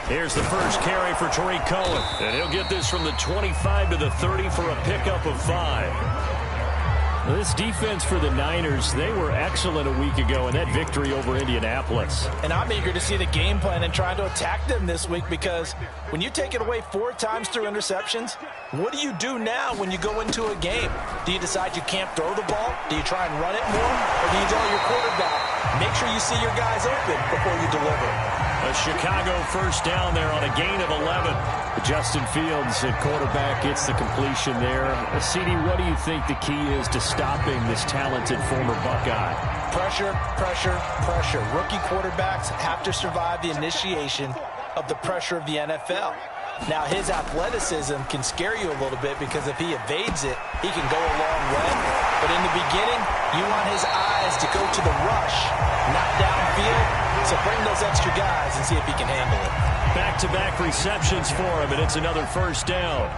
Here's the first carry for Tariq Cohen. And he'll get this from the 25 to the 30 for a pickup of 5. This defense for the Niners, they were excellent a week ago in that victory over Indianapolis. And I'm eager to see the game plan and trying to attack them this week, because when you take it away 4 times through interceptions, what do you do now when you go into a game? Do you decide you can't throw the ball? Do you try and run it more? Or do you tell your quarterback, make sure you see your guys open before you deliver? A Chicago first down there on a gain of 11. Justin Fields at quarterback gets the completion there. CD, what do you think the key is to stopping this talented former Buckeye? Pressure, pressure, pressure. Rookie quarterbacks have to survive the initiation of the pressure of the NFL. Now, his athleticism can scare you a little bit, because if he evades it, he can go a long way. But in the beginning, you want his eyes to go to the rush, not downfield. So bring those extra guys and see if he can handle it. Back-to-back receptions for him, and it's another first down.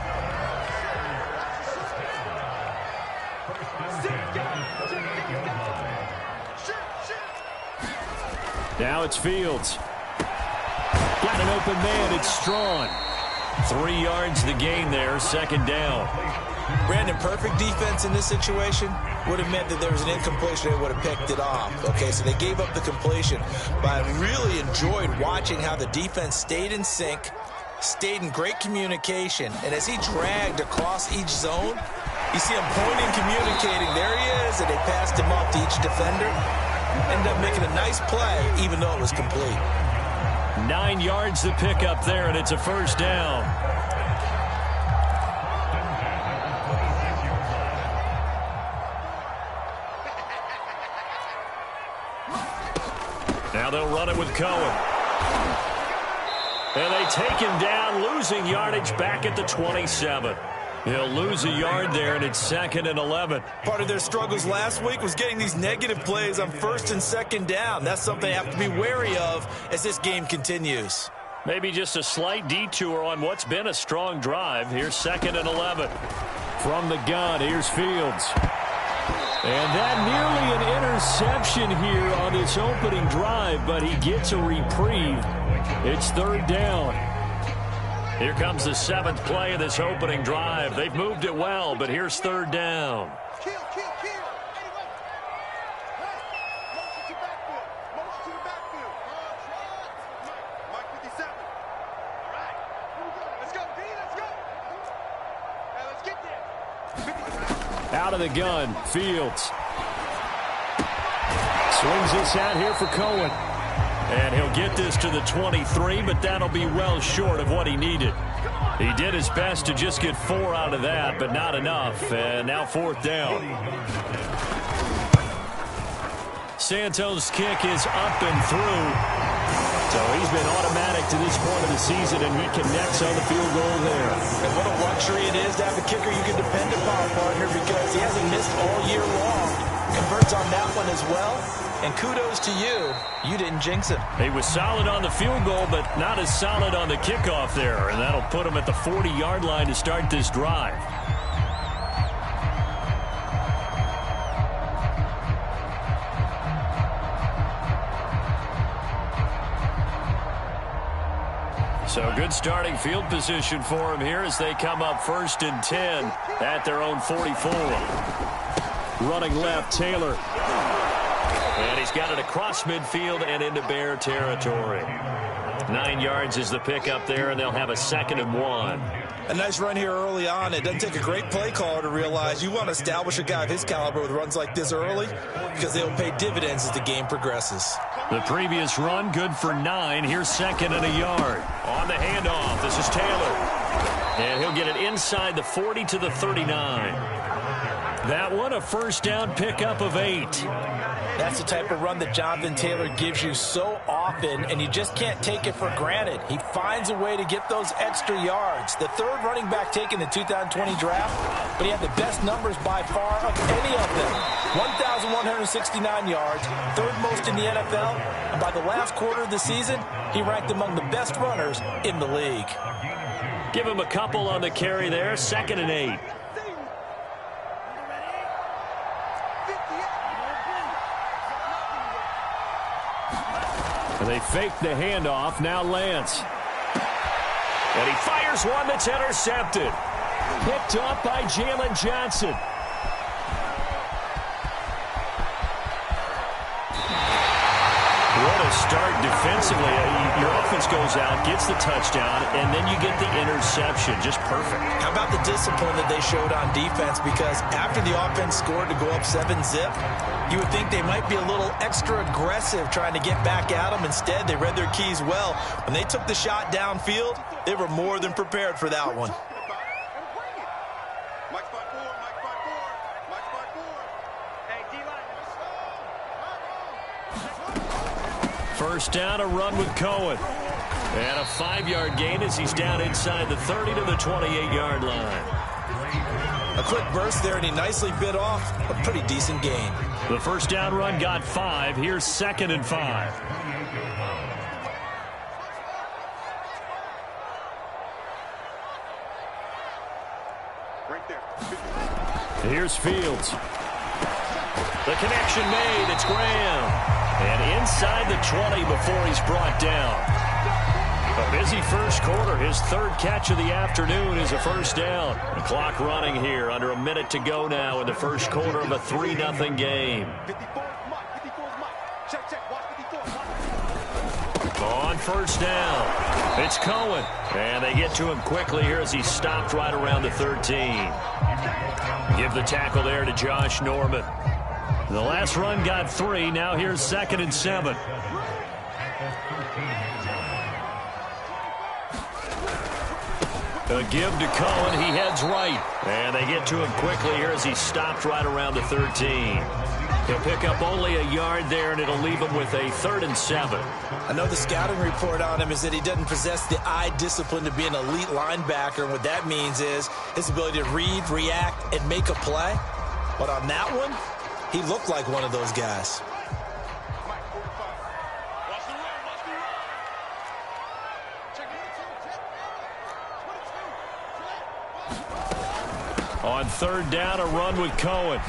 Now it's Fields. Got an open man. It's Strawn. 3 yards the gain there, second down. Brandon, perfect defense in this situation would have meant that there was an incompletion. They would have picked it off. Okay, so they gave up the completion. But I really enjoyed watching how the defense stayed in sync, stayed in great communication. And as he dragged across each zone, you see him pointing, communicating. There he is, and they passed him up to each defender. Ended up making a nice play, even though it was complete. 9 yards to pick up there, and it's a first down. Now they'll run it with Cohen. And they take him down, losing yardage back at the 27. He'll lose a yard there, and it's 2nd and 11. Part of their struggles last week was getting these negative plays on 1st and 2nd down. That's something they have to be wary of as this game continues. Maybe just a slight detour on what's been a strong drive. Here's 2nd and 11. From the gun, here's Fields. And that nearly an interception here on this opening drive, but he gets a reprieve. It's 3rd down. Here comes the 7th play of this opening drive. They've moved it well, but here's 3rd down. Out of the gun, Fields. Swings this out here for Cohen. And he'll get this to the 23, but that'll be well short of what he needed. He did his best to just get 4 out of that, but not enough. And now 4th down. Santos' kick is up and through. So he's been automatic to this point of the season, and he connects on the field goal there. And what a luxury it is to have a kicker you can depend upon, partner, because he hasn't missed all year long. Converts on that one as well. And kudos to you. You didn't jinx him. He was solid on the field goal, but not as solid on the kickoff there. And that'll put him at the 40-yard line to start this drive. So good starting field position for him here as they come up 1st and 10 at their own 44. Running left, Taylor. And he's got it across midfield and into Bear territory. 9 yards is the pickup there, and they'll have a 2nd and 1. A nice run here early on. It doesn't take a great play caller to realize you want to establish a guy of his caliber with runs like this early, because they'll pay dividends as the game progresses. The previous run, good for 9. Here's 2nd and a yard. On the handoff, this is Taylor. And he'll get it inside the 40 to the 39. That one, a first down pickup of 8. That's the type of run that Jonathan Taylor gives you so often, and you just can't take it for granted. He finds a way to get those extra yards. The 3rd running back taken in the 2020 draft, but he had the best numbers by far of any of them. 1,169 yards, 3rd most in the NFL, and by the last quarter of the season, he ranked among the best runners in the league. Give him a couple on the carry there, 2nd and 8. They fake the handoff. Now Lance. And he fires one that's intercepted. Picked off by Jalen Johnson. What a start defensively. Your offense goes out, gets the touchdown, and then you get the interception. Just perfect. How about the discipline that they showed on defense? Because after the offense scored to go up 7-zip, you would think they might be a little extra aggressive trying to get back at them. Instead, they read their keys well. When they took the shot downfield, they were more than prepared for that one. First down, a run with Cohen. And a 5-yard gain as he's down inside the 30 to the 28-yard line. A quick burst there, and he nicely bit off a pretty decent gain. The first down run got 5. Here's 2nd and 5. Right there. Here's Fields. The connection made. It's Graham. And inside the 20 before he's brought down. A busy first quarter. His 3rd catch of the afternoon is a first down. The clock running here. Under a minute to go now in the first quarter of a 3-0 game. On first down, it's Cohen. And they get to him quickly here as he stopped right around the 13. Give the tackle there to Josh Norman. The last run got 3. Now here's 2nd and 7. A give to Cohen. He heads right. And they get to him quickly here as he stopped right around the 13. He'll pick up only a yard there, and it'll leave him with a 3rd and 7. I know the scouting report on him is that he doesn't possess the eye discipline to be an elite linebacker. And what that means is his ability to read, react, and make a play. But on that one, he looked like one of those guys. On 3rd down, a run with Cohen.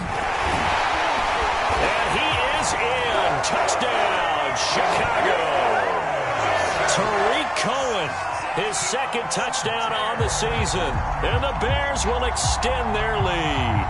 And he is in. Touchdown, Chicago. Tariq Cohen, his 2nd touchdown on the season. And the Bears will extend their lead.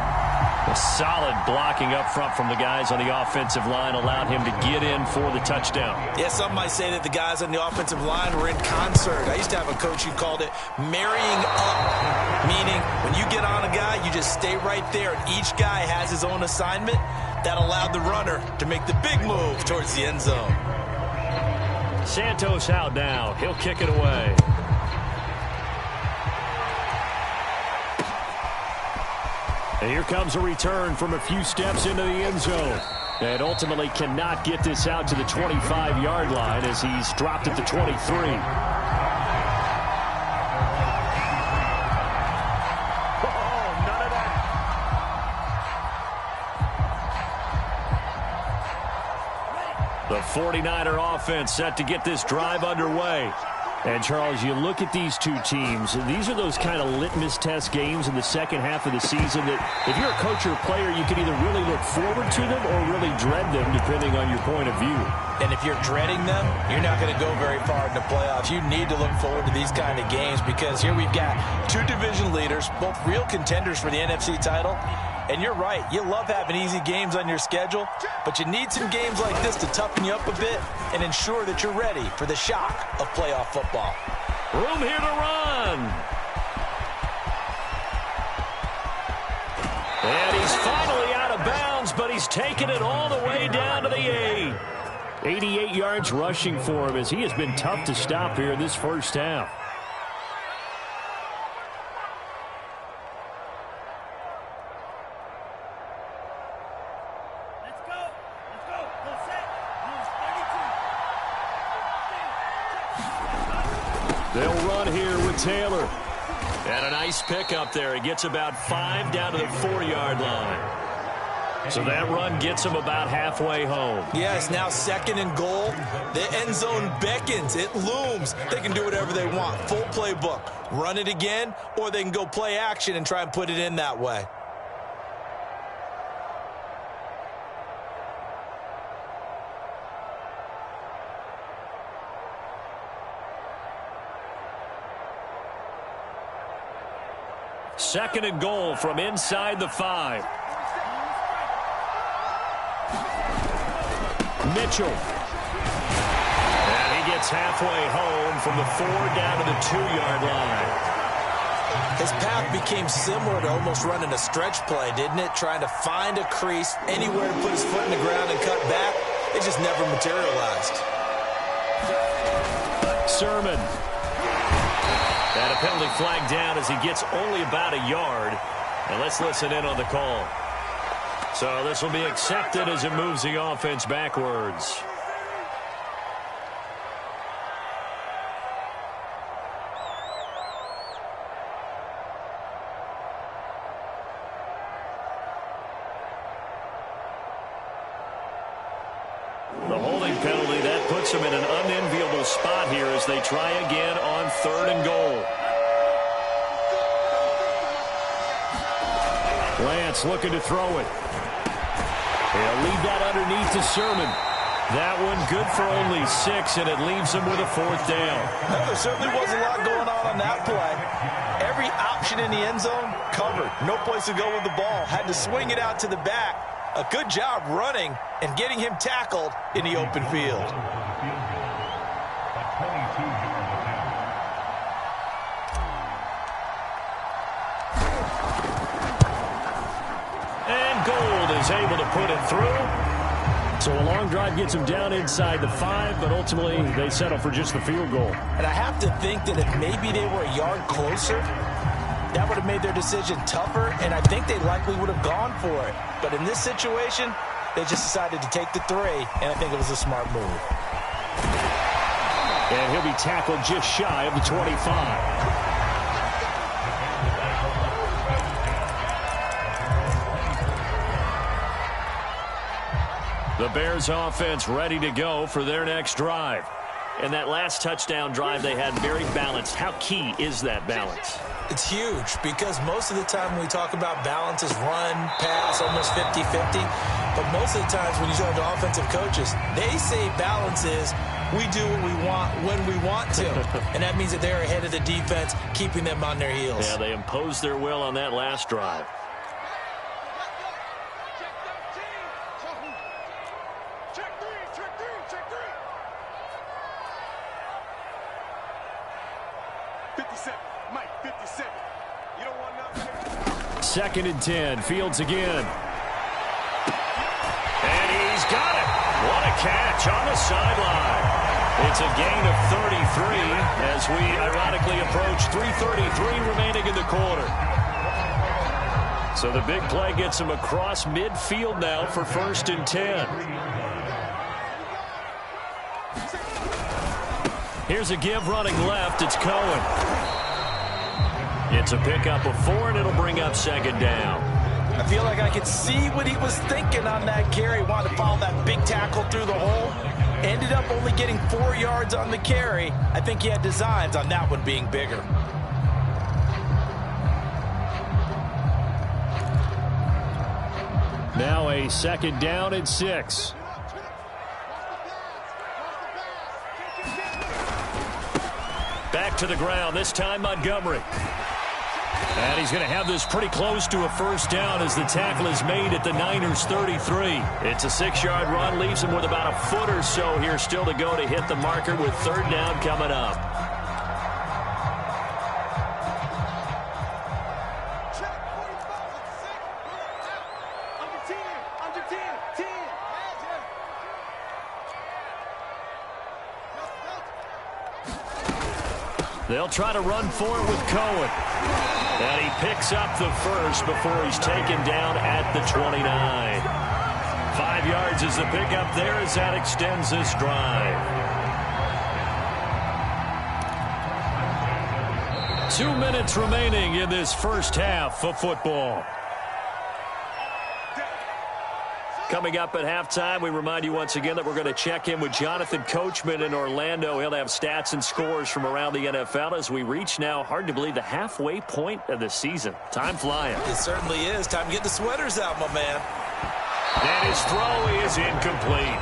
A solid blocking up front from the guys on the offensive line allowed him to get in for the touchdown. Yeah, some might say that the guys on the offensive line were in concert. I used to have a coach who called it marrying up, meaning when you get on a guy, you just stay right there, and each guy has his own assignment. That allowed the runner to make the big move towards the end zone. Santos out now. He'll kick it away. And here comes a return from a few steps into the end zone. And ultimately cannot get this out to the 25-yard line as he's dropped at the 23. The 49er offense set to get this drive underway. And, Charles, you look at these two teams, and these are those kind of litmus test games in the second half of the season that if you're a coach or a player, you can either really look forward to them or really dread them, depending on your point of view. And if you're dreading them, you're not going to go very far in the playoffs. You need to look forward to these kind of games because here we've got 2 division leaders, both real contenders for the NFC title. And you're right, you love having easy games on your schedule, but you need some games like this to toughen you up a bit and ensure that you're ready for the shock of playoff football. Room here to run. And he's finally out of bounds, but he's taken it all the way down to the 8. 88 yards rushing for him as he has been tough to stop here in this first half. They'll run here with Taylor. And a nice pickup there. He gets about 5 down to the 4-yard line. So that run gets him about halfway home. Yeah, it's now 2nd and goal. The end zone beckons. It looms. They can do whatever they want. Full playbook. Run it again, or they can go play action and try and put it in that way. second and goal from inside the 5. Mitchell. And he gets halfway home from the 4 down to the 2-yard line. His path became similar to almost running a stretch play, didn't it? Trying to find a crease, anywhere to put his foot in the ground and cut back. It just never materialized. Sermon. And a penalty flag down as he gets only about a yard. And let's listen in on the call. So this will be accepted as it moves the offense backwards. The holding penalty, that puts them in an unenviable spot here as they try again on 3rd and goal. Lance looking to throw it. He'll leave that underneath to Sermon. That one good for only 6, and it leaves him with a 4th down. There certainly was a lot going on that play. Every option in the end zone covered. No place to go with the ball. Had to swing it out to the back. A good job running and getting him tackled in the open field. And Gold is able to put it through. So a long drive gets them down inside the 5, but ultimately they settle for just the field goal. And I have to think that if maybe they were a yard closer, that would have made their decision tougher, and I think they likely would have gone for it. But in this situation, they just decided to take the 3, and I think it was a smart move. And he'll be tackled just shy of the 25. The Bears offense ready to go for their next drive. And that last touchdown drive they had very balanced. How key is that balance? It's huge because most of the time when we talk about balance is run, pass, almost 50-50. But most of the times when you talk to offensive coaches, they say balance is we do what we want when we want to. And that means that they're ahead of the defense, keeping them on their heels. Yeah, they imposed their will on that last drive. Second and 10. Fields again. And he's got it. What a catch on the sideline. It's a gain of 33 as we ironically approach 3:33 remaining in the quarter. So the big play gets him across midfield now for 1st and 10. Here's a give running left. It's Cohen. It's a pickup of 4, and it'll bring up 2nd down. I feel like I could see what he was thinking on that carry. Wanted to follow that big tackle through the hole. Ended up only getting 4 yards on the carry. I think he had designs on that one being bigger. Now a 2nd down and 6. Back to the ground, this time Montgomery. And he's going to have this pretty close to a 1st down as the tackle is made at the Niners' 33. It's a 6-yard run, leaves him with about a foot or so here still to go to hit the marker with 3rd down coming up. They'll try to run for it with Cohen. And he picks up the 1st before he's taken down at the 29. 5 yards is the pickup there as that extends this drive. 2 minutes remaining in this first half of football. Coming up at halftime, we remind you once again that we're going to check in with Jonathan Coachman in Orlando. He'll have stats and scores from around the NFL as we reach now, hard to believe, the halfway point of the season. Time flying. It certainly is. Time to get the sweaters out, my man. And his throw is incomplete.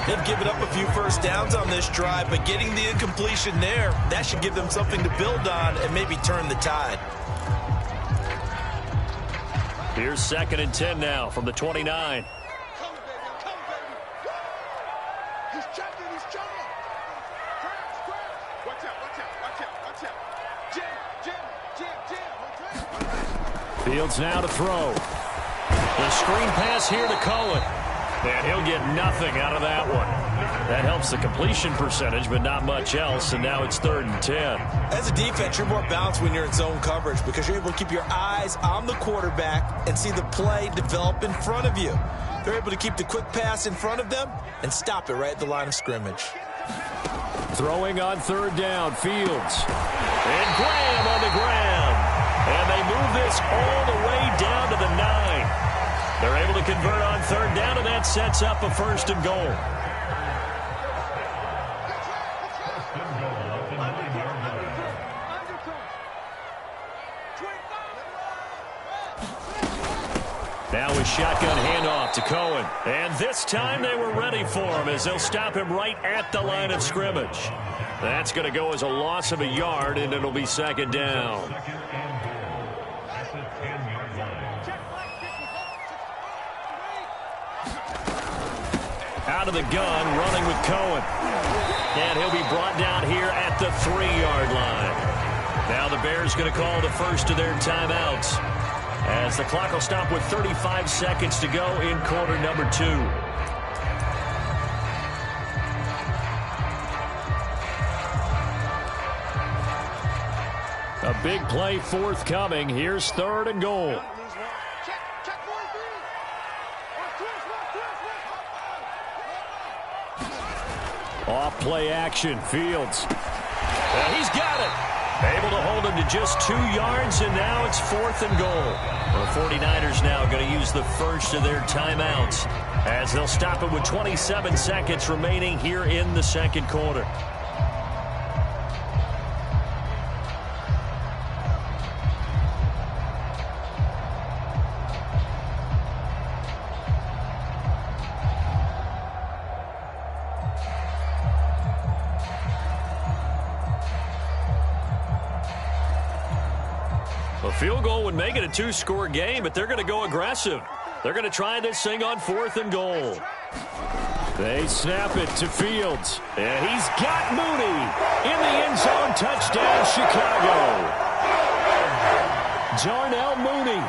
They've given up a few 1st downs on this drive, but getting the incompletion there, that should give them something to build on and maybe turn the tide. Here's 2nd and 10 now from the 29. Come, baby. He's checking. Watch out. Jam. Fields now to throw. The screen pass here to Cohen. And he'll get nothing out of that one. That helps the completion percentage, but not much else, and now it's 3rd and 10. As a defense, you're more balanced when you're in zone coverage because you're able to keep your eyes on the quarterback and see the play develop in front of you. They're able to keep the quick pass in front of them and stop it right at the line of scrimmage. Throwing on 3rd down, Fields. And Graham on the ground. And they move this all the way down to the 9. They're able to convert on 3rd down, and that sets up a 1st and goal. Now a shotgun handoff to Cohen. And this time they were ready for him as they'll stop him right at the line of scrimmage. That's going to go as a loss of a yard, and it'll be 2nd down. Out of the gun, running with Cohen. And he'll be brought down here at the 3-yard line. Now the Bears going to call the first of their timeouts, as the clock will stop with 35 seconds to go in quarter number 2. A big play forthcoming. Here's 3rd and goal. Off play action, Fields. And he's got it. Able to hold him to just 2 yards, and now it's 4th and goal. The 49ers now going to use the first of their timeouts as they'll stop it with 27 seconds remaining here in the 2nd quarter. A field goal would make it a 2-score game, but they're going to go aggressive. They're going to try this thing on 4th and goal. They snap it to Fields. And he's got Mooney in the end zone. Touchdown, Chicago. Darnell Mooney,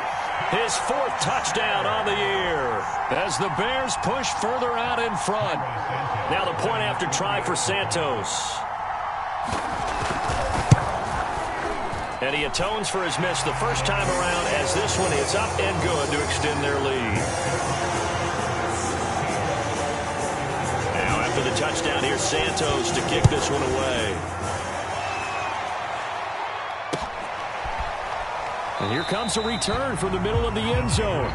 his 4th touchdown on the year, as the Bears push further out in front. Now the point after try for Santos. And he atones for his miss the first time around, as this one is up and good to extend their lead. Now after the touchdown, here's Santos to kick this one away. And here comes a return from the middle of the end zone.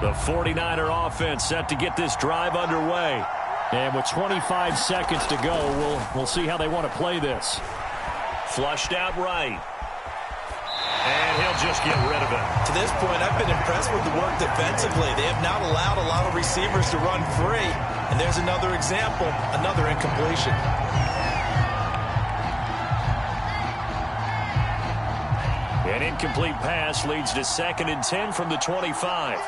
The 49er offense set to get this drive underway. And with 25 seconds to go, we'll see how they want to play this. Flushed out right. And he'll just get rid of it. To this point, I've been impressed with the work defensively. They have not allowed a lot of receivers to run free. And there's another example, another incompletion. An incomplete pass leads to 2nd and 10 from the 25.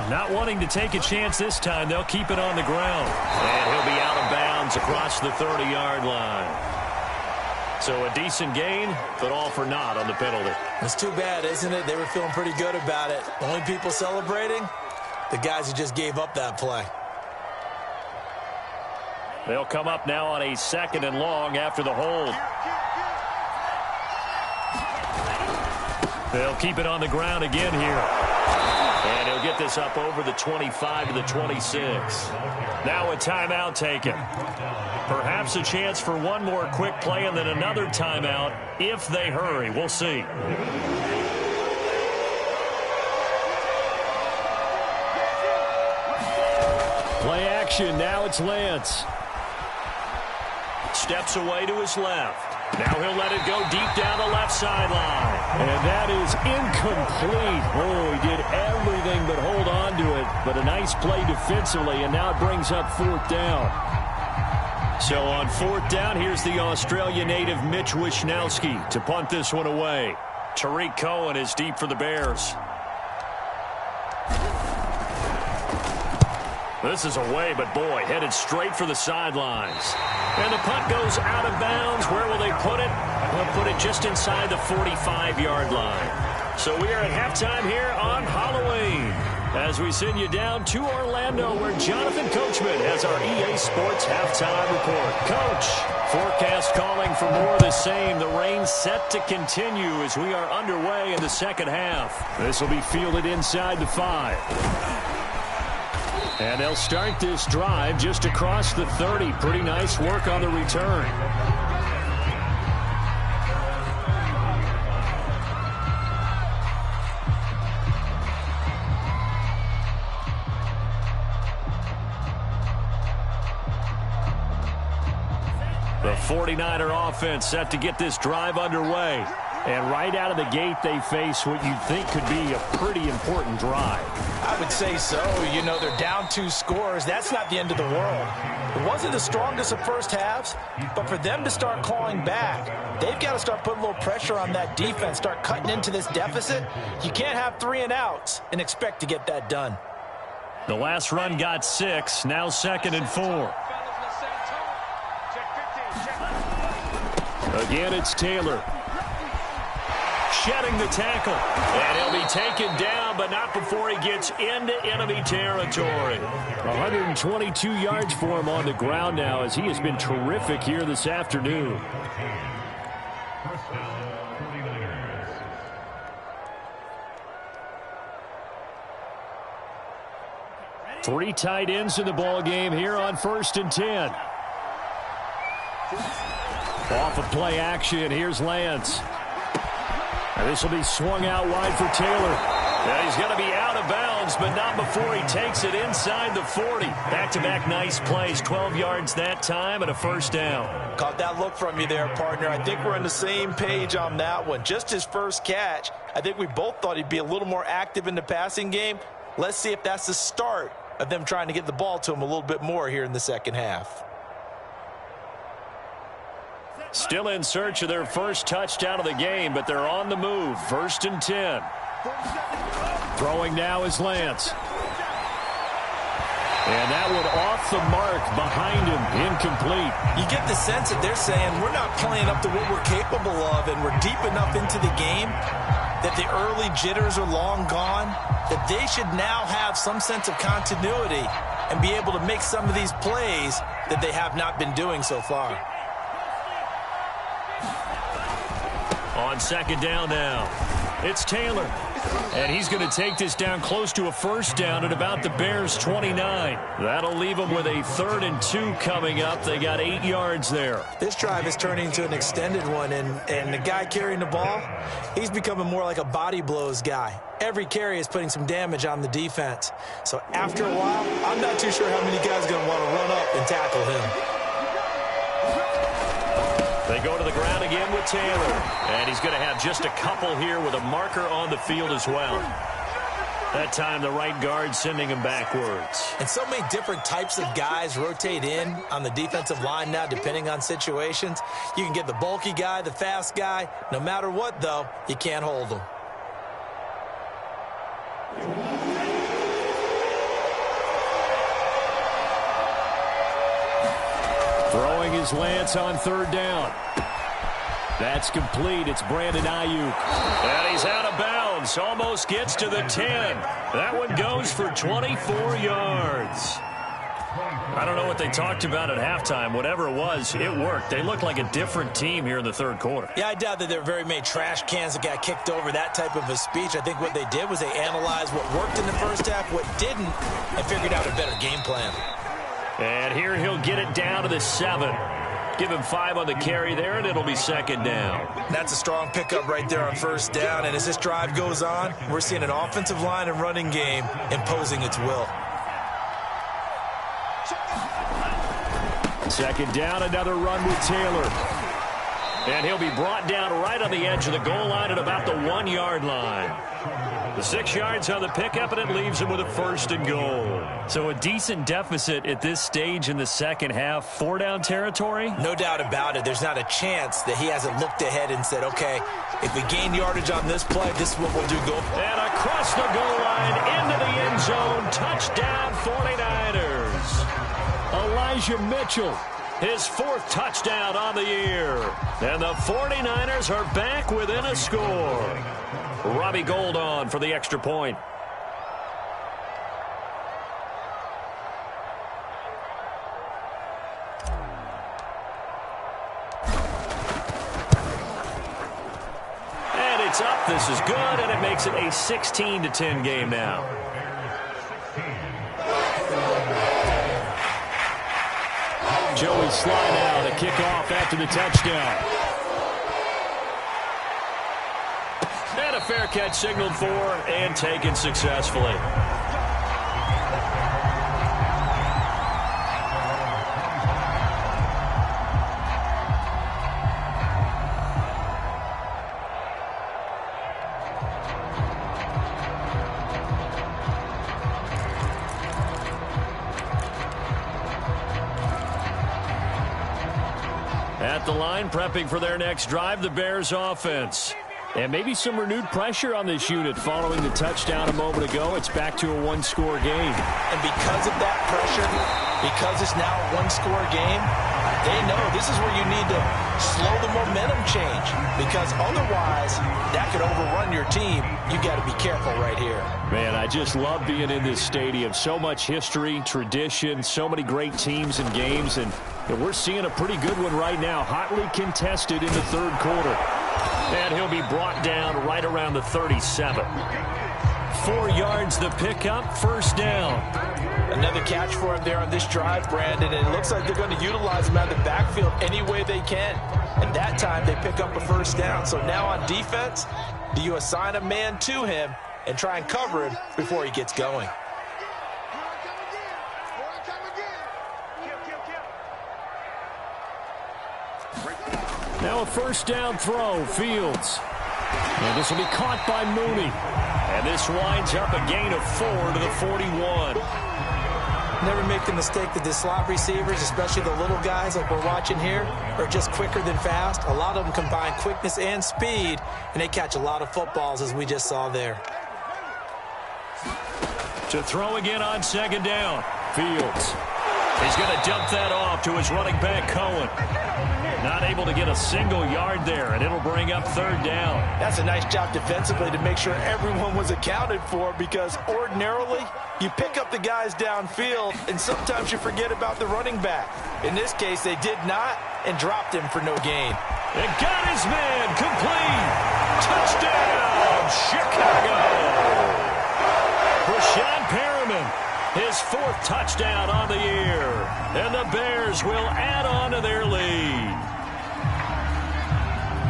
Not wanting to take a chance this time, they'll keep it on the ground. And he'll be out of bounds across the 30-yard line. So a decent gain, but all for naught on the penalty. It's too bad, isn't it? They were feeling pretty good about it. Only people celebrating, the guys who just gave up that play. They'll come up now on a 2nd and long after the hold. They'll keep it on the ground again here. And he'll get this up over the 25 to the 26. Now a timeout taken. Perhaps a chance for one more quick play and then another timeout if they hurry. We'll see. Play action. Now it's Lance. Steps away to his left. Now he'll let it go deep down the left sideline. And that is incomplete. Oh, he did everything but hold on to it. But a nice play defensively, and now it brings up 4th down. So on 4th down, here's the Australia native Mitch Wishnowsky to punt this one away. Tariq Cohen is deep for the Bears. This is away, but boy, headed straight for the sidelines. And the punt goes out of bounds. Where will they put it? They'll put it just inside the 45-yard line. So we are at halftime here on Halloween, as we send you down to Orlando, where Jonathan Coachman has our EA Sports halftime report. Coach, forecast calling for more of the same. The rain set to continue as we are underway in the second half. This will be fielded inside the 5. And they'll start this drive just across the 30. Pretty nice work on the return. The 49er offense set to get this drive underway. And right out of the gate, they face what you'd think could be a pretty important drive. I would say so. You know, they're down 2 scores. That's not the end of the world. It wasn't the strongest of first halves, but for them to start clawing back, they've got to start putting a little pressure on that defense, start cutting into this deficit. You can't have 3 and outs and expect to get that done. The last run got 6, now 2nd and 4. Again, it's Taylor. Shedding the tackle. And he'll be taken down, but not before he gets into enemy territory. 122 yards for him on the ground now, as he has been terrific here this afternoon. Three tight ends in the ball game here on 1st and 10. Off of play action, here's Lance. And this will be swung out wide for Taylor. Yeah, he's going to be out of bounds, but not before he takes it inside the 40. Back-to-back nice plays, 12 yards that time and a 1st down. Caught that look from you there, partner. I think we're on the same page on that one. Just his first catch. I think we both thought he'd be a little more active in the passing game. Let's see if that's the start of them trying to get the ball to him a little bit more here in the second half. Still in search of their first touchdown of the game, but they're on the move. 1st and 10. Throwing now is Lance. And that one off the mark behind him, incomplete. You get the sense that they're saying we're not playing up to what we're capable of, and we're deep enough into the game that the early jitters are long gone, that they should now have some sense of continuity and be able to make some of these plays that they have not been doing so far. On 2nd down now, it's Taylor. And he's going to take this down close to a 1st down at about the Bears' 29. That'll leave them with a 3rd and 2 coming up. They got 8 yards there. This drive is turning into an extended one, and the guy carrying the ball, he's becoming more like a body blows guy. Every carry is putting some damage on the defense. So after a while, I'm not too sure how many guys are going to want to run up and tackle him. They go to the ground again with Taylor. And he's going to have just a couple here with a marker on the field as well. That time the right guard sending him backwards. And so many different types of guys rotate in on the defensive line now depending on situations. You can get the bulky guy, the fast guy. No matter what, though, you can't hold them. Throwing his Lance on 3rd down. That's complete. It's Brandon Ayuk. And he's out of bounds. Almost gets to the 10. That one goes for 24 yards. I don't know what they talked about at halftime. Whatever it was, it worked. They looked like a different team here in the 3rd quarter. Yeah, I doubt that there were very many trash cans that got kicked over, that type of a speech. I think what they did was they analyzed what worked in the first half, what didn't, and figured out a better game plan. And here he'll get it down to the 7. Give him 5 on the carry there, and it'll be 2nd down. That's a strong pickup right there on 1st down. And as this drive goes on, we're seeing an offensive line and running game imposing its will. 2nd down, another run with Taylor. And he'll be brought down right on the edge of the goal line at about the 1-yard line. The 6 yards on the pickup, and it leaves him with a 1st and goal. So a decent deficit at this stage in the second half. 4-down territory? No doubt about it. There's not a chance that he hasn't looked ahead and said, okay, if we gain yardage on this play, this is what we'll do. Go. And across the goal line, into the end zone. Touchdown, 49ers. Elijah Mitchell, his 4th touchdown on the year. And the 49ers are back within a score. Robbie Gould on for the extra point. And it's up. This is good, and it makes it a 16-10 game now. Joey Sly now to kick off after the touchdown. And a fair catch signaled for and taken successfully. At the line, prepping for their next drive, the Bears offense. And maybe some renewed pressure on this unit following the touchdown a moment ago. It's back to a 1-score game. And because of that pressure, because it's now a 1-score game, they know this is where you need to slow the momentum change. Because otherwise, that could overrun your team. You got to be careful right here. Man, I just love being in this stadium. So much history, tradition, so many great teams and games. And we're seeing a pretty good one right now. Hotly contested in the 3rd quarter. And he'll be brought down right around the 37. 4 yards the pickup, 1st down. Another catch for him there on this drive, Brandon, and it looks like they're going to utilize him out of the backfield any way they can. And that time they pick up a 1st down. So now on defense, do you assign a man to him and try and cover him before he gets going? Now a 1st down throw, Fields. And this will be caught by Mooney. And this winds up a gain of 4 to the 41. Never make the mistake that the slot receivers, especially the little guys like we're watching here, are just quicker than fast. A lot of them combine quickness and speed, and they catch a lot of footballs, as we just saw there. To throw again on 2nd down. Fields. He's going to dump that off to his running back, Cohen. Not able to get a single yard there, and it'll bring up 3rd down. That's a nice job defensively to make sure everyone was accounted for, because ordinarily you pick up the guys downfield, and sometimes you forget about the running back. In this case, they did not and dropped him for no gain. And got his man complete. Touchdown, Chicago. Rashad Perriman, his 4th touchdown on the year. And the Bears will add on to their lead.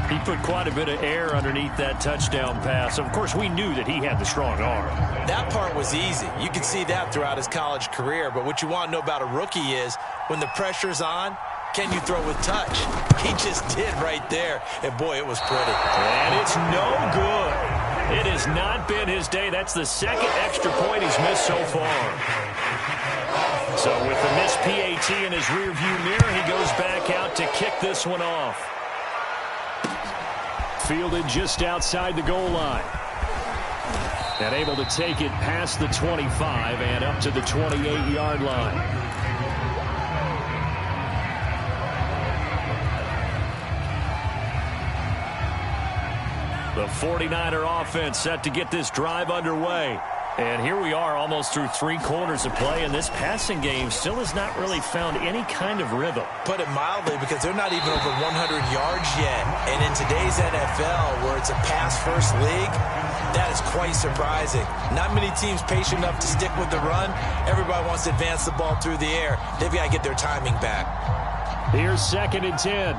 He put quite a bit of air underneath that touchdown pass. Of course, we knew that he had the strong arm. That part was easy. You can see that throughout his college career. But what you want to know about a rookie is when the pressure's on, can you throw with touch? He just did right there. And, boy, it was pretty. And it's no good. It has not been his day. That's the 2nd extra point he's missed so far. So with the missed PAT in his rearview mirror, he goes back out to kick this one off. Fielded just outside the goal line. And able to take it past the 25 and up to the 28-yard line. The 49er offense set to get this drive underway. And here we are almost through 3 quarters of play, and this passing game still has not really found any kind of rhythm. Put it mildly, because they're not even over 100 yards yet. And in today's NFL, where it's a pass-first league, that is quite surprising. Not many teams patient enough to stick with the run. Everybody wants to advance the ball through the air. They've got to get their timing back. Here's 2nd and 10.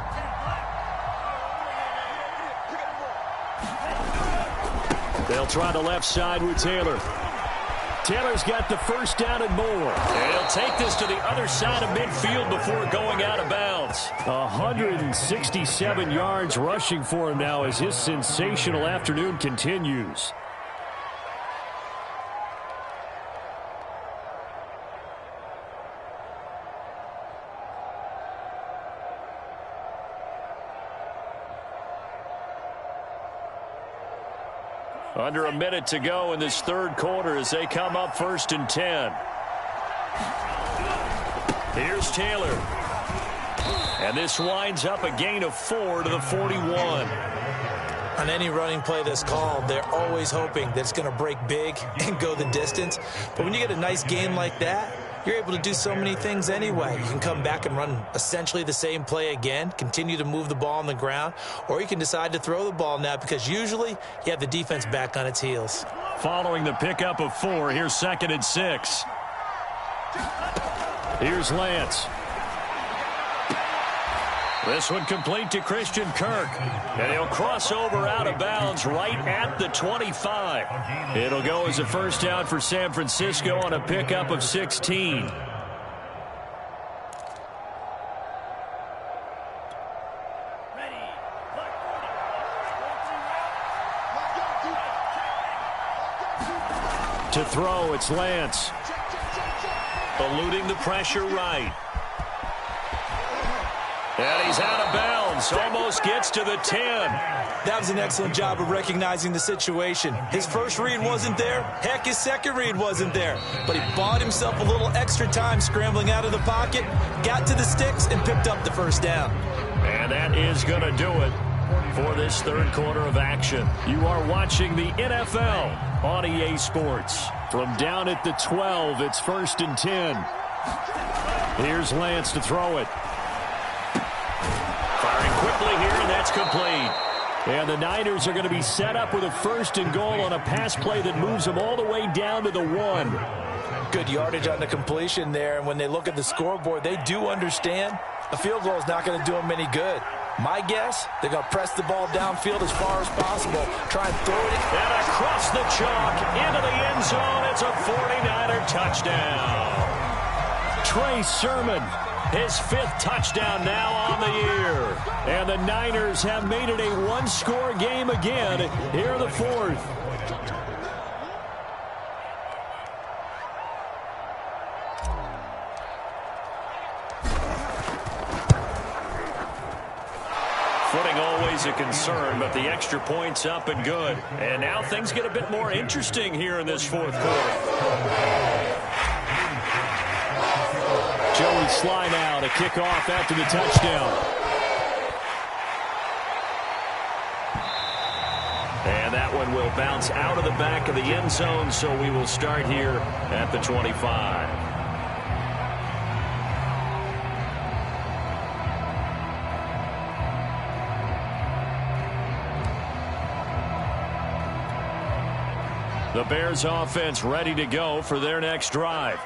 They'll try the left side with Taylor. Taylor's got the 1st down and more. And he'll take this to the other side of midfield before going out of bounds. Fields. 167 yards rushing for him now as his sensational afternoon continues. Under a minute to go in this third quarter as they come up 1st and 10. Here's Taylor. And this winds up a gain of 4 to the 41. On any running play that's called, they're always hoping that it's going to break big and go the distance. But when you get a nice gain like that, you're able to do so many things anyway. You can come back and run essentially the same play again, continue to move the ball on the ground, or you can decide to throw the ball now because usually you have the defense back on its heels. Following the pickup of 4, here's 2nd and 6. Here's Lance. This one complete to Christian Kirk. And he'll cross over out of bounds right at the 25. It'll go as a first down for San Francisco on a pickup of 16. To throw, it's Lance. Eluding the pressure right. And he's out of bounds. Almost gets to the 10. That was an excellent job of recognizing the situation. His first read wasn't there. Heck, his second read wasn't there. But he bought himself a little extra time scrambling out of the pocket, got to the sticks, and picked up the first down. And that is going to do it for this third quarter of action. You are watching the NFL on EA Sports. From down at the 12, it's 1st and 10. Here's Lance to throw it. Firing quickly here, and that's complete. And the Niners are going to be set up with a 1st and goal on a pass play that moves them all the way down to the 1. Good yardage on the completion there, and when they look at the scoreboard, they do understand a field goal is not going to do them any good. My guess, they're going to press the ball downfield as far as possible, try and throw it. And across the chalk, into the end zone, it's a 49er touchdown. Trey Sermon, his 5th touchdown now on the year. And the Niners have made it a one-score game again here in the 4th. Footing always a concern, but the extra point's up and good. And now things get a bit more interesting here in this 4th quarter. Joey Sly now to kick off after the touchdown. And that one will bounce out of the back of the end zone, so we will start here at the 25. The Bears offense ready to go for their next drive.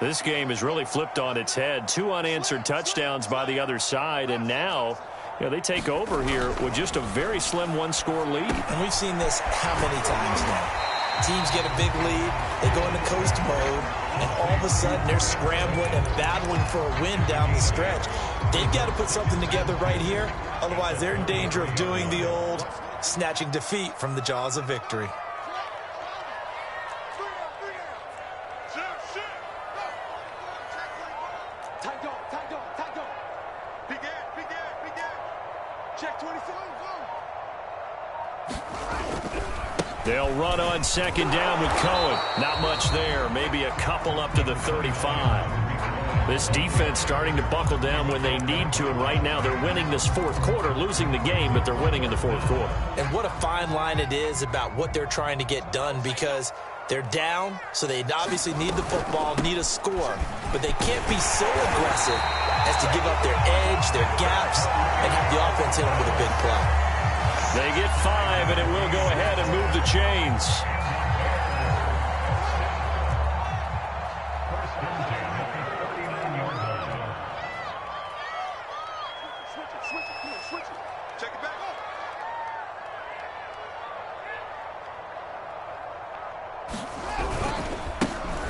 This game is really flipped on its head. 2 unanswered touchdowns by the other side, and now they take over here with just a very slim one-score lead. And we've seen this how many times now? Teams get a big lead, they go into coast mode, and all of a sudden they're scrambling and battling for a win down the stretch. They've got to put something together right here, otherwise they're in danger of doing the old snatching defeat from the jaws of victory. They'll run on 2nd down with Cohen. Not much there. Maybe a couple up to the 35. This defense starting to buckle down when they need to, and right now they're winning this 4th quarter, losing the game, but they're winning in the 4th quarter. And what a fine line it is about what they're trying to get done, because they're down, so they obviously need the football, need a score, but they can't be so aggressive as to give up their edge, their gaps, and have the offense hit them with a big play. They get 5, and it will go ahead and move the chains. Switch it. Check it back up.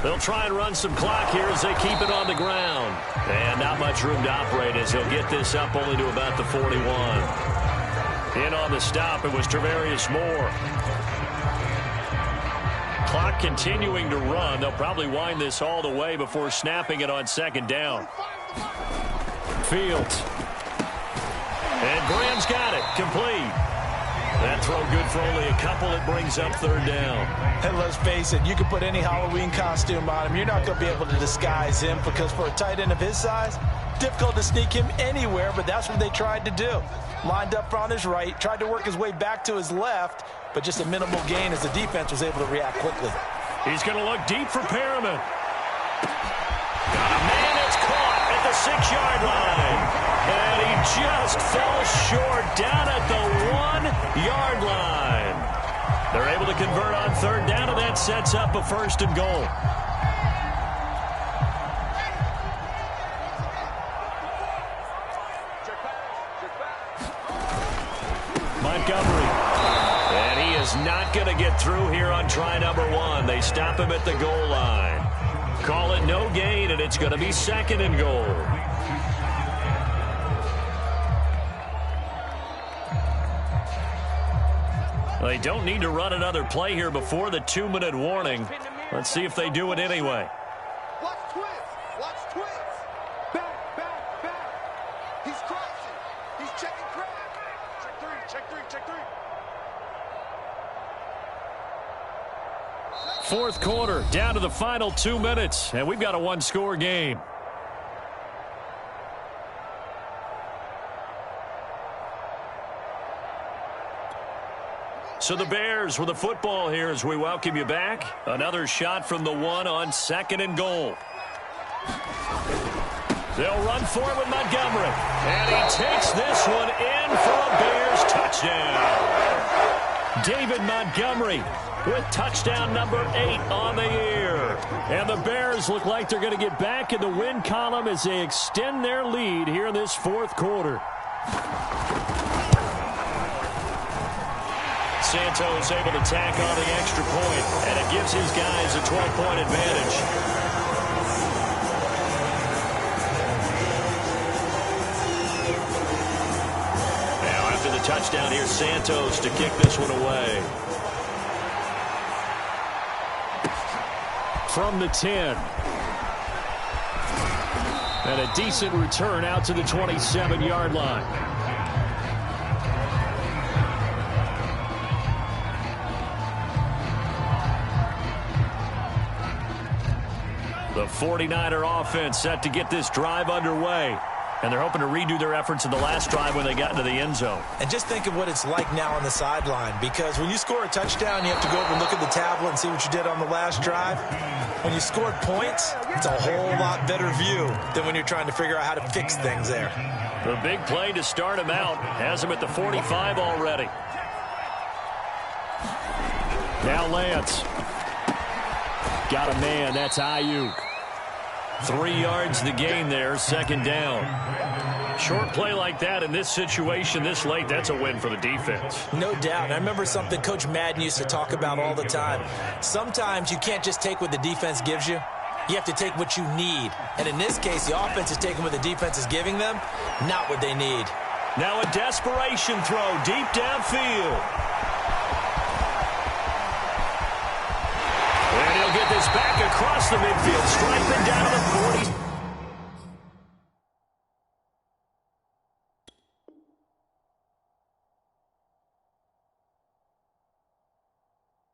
They'll try and run some clock here as they keep it on the ground. And not much room to operate as he'll get this up only to about the 41. In on the stop, it was Travarius Moore. Clock continuing to run. They'll probably wind this all the way before snapping it on second down. Fields. And Graham's got it. Complete. That throw good for only a couple. It brings up third down. And let's face it, you can put any Halloween costume on him. You're not going to be able to disguise him because for a tight end of his size, difficult to sneak him anywhere, but that's what they tried to do. Lined up on his right, tried to work his way back to his left, but just a minimal gain as the defense was able to react quickly. He's going to look deep for Perriman. Got a man that's caught at the 6-yard line. And he just falls short down at the 1-yard line. They're able to convert on third down, and that sets up a 1st and goal. Montgomery. And he is not going to get through here on try number 1. They stop him at the goal line. Call it no gain, and it's going to be 2nd and goal. They don't need to run another play here before the 2-minute warning. Let's see if they do it anyway. Watch twins. Watch twins. Back, back, back. He's crossing. He's checking crack. Check three, check three, check three. 4th quarter, down to the final 2 minutes, and we've got a 1-score game. So the Bears with the football here as we welcome you back. Another shot from the 1 on 2nd and goal. They'll run for it with Montgomery. And he takes this one in for a Bears touchdown. David Montgomery with touchdown number 8 on the year. And the Bears look like they're going to get back in the win column as they extend their lead here in this 4th quarter. Santos able to tack on the extra point, and it gives his guys a 12-point advantage. Now after the touchdown, here's Santos to kick this one away. From the 10. And a decent return out to the 27-yard line. The 49er offense set to get this drive underway. And they're hoping to redo their efforts in the last drive when they got into the end zone. And just think of what it's like now on the sideline, because when you score a touchdown, you have to go over and look at the tablet and see what you did on the last drive. When you scored points, it's a whole lot better view than when you're trying to figure out how to fix things there. The big play to start him out has him at the 45 already. Now Lance. Got a man. That's Ayuk. 3 yards the gain there, 2nd down. Short play like that in this situation this late, that's a win for the defense. No doubt. I remember something Coach Madden used to talk about all the time. Sometimes you can't just take what the defense gives you. You have to take what you need. And in this case, the offense is taking what the defense is giving them, not what they need. Now a desperation throw deep downfield. And he'll get this back across the midfield, striping down to the 40.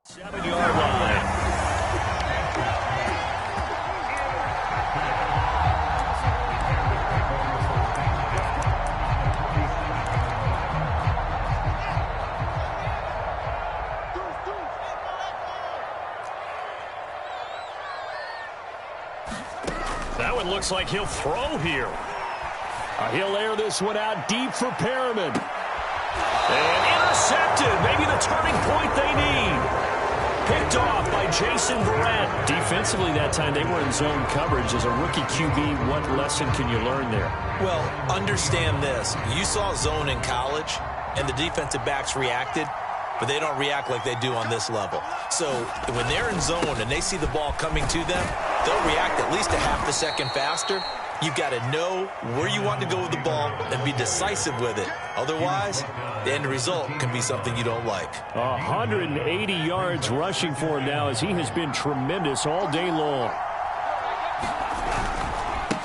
Seven-yard line. That one looks like he'll throw here. He'll air this one out deep for Perriman. And intercepted. Maybe the turning point they need. Picked off by Jason Verrett. Defensively that time, they were in zone coverage. As a rookie QB, what lesson can you learn there? Well, understand this. You saw zone in college, and the defensive backs reacted. but they don't react like they do on this level. So when they're in zone and they see the ball coming to them, they'll react at least a half a second faster. You've got to know where you want to go with the ball and be decisive with it. Otherwise, the end result can be something you don't like. 180 yards rushing for him now as he has been tremendous all day long.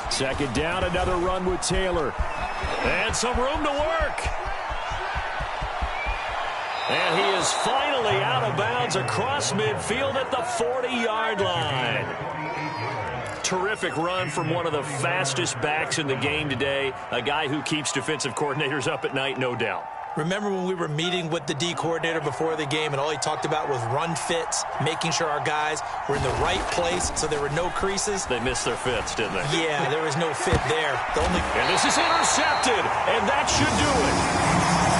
Second down, another run with Taylor. And some room to work. And he is finally out of bounds across midfield at the 40-yard line. Terrific run from one of the fastest backs in the game today. A guy who keeps defensive coordinators up at night, no doubt. Remember when we were meeting with the D coordinator before the game and all he talked about was run fits, making sure our guys were in the right place so there were no creases? They missed their fits, didn't they? Yeah, there was no fit there. And this is intercepted, and that should do it.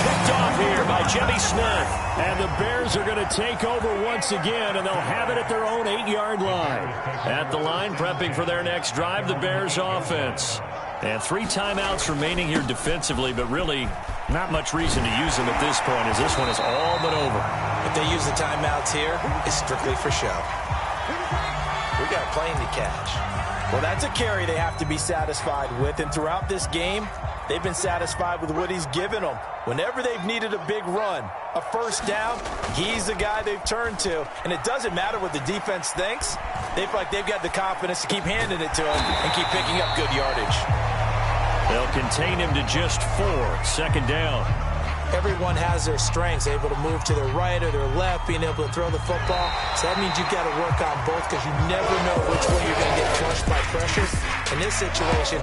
Picked off here by Jimmy Smith. And the Bears are going to take over once again, and they'll have it at their own 8-yard line. At the line, prepping for their next drive, the Bears offense. And 3 timeouts remaining here defensively, but really not much reason to use them at this point as this one is all but over. If they use the timeouts here, it's strictly for show. We got a plane to catch. Well, that's a carry they have to be satisfied with, and throughout this game, they've been satisfied with what he's given them. Whenever they've needed a big run, a first down, he's the guy they've turned to. And it doesn't matter what the defense thinks. They feel like they've got the confidence to keep handing it to him and keep picking up good yardage. They'll contain him to just 4. Second down. Everyone has their strengths, able to move to their right or their left, being able to throw the football. So that means you've got to work on both because you never know which way you're going to get crushed by pressure. In this situation,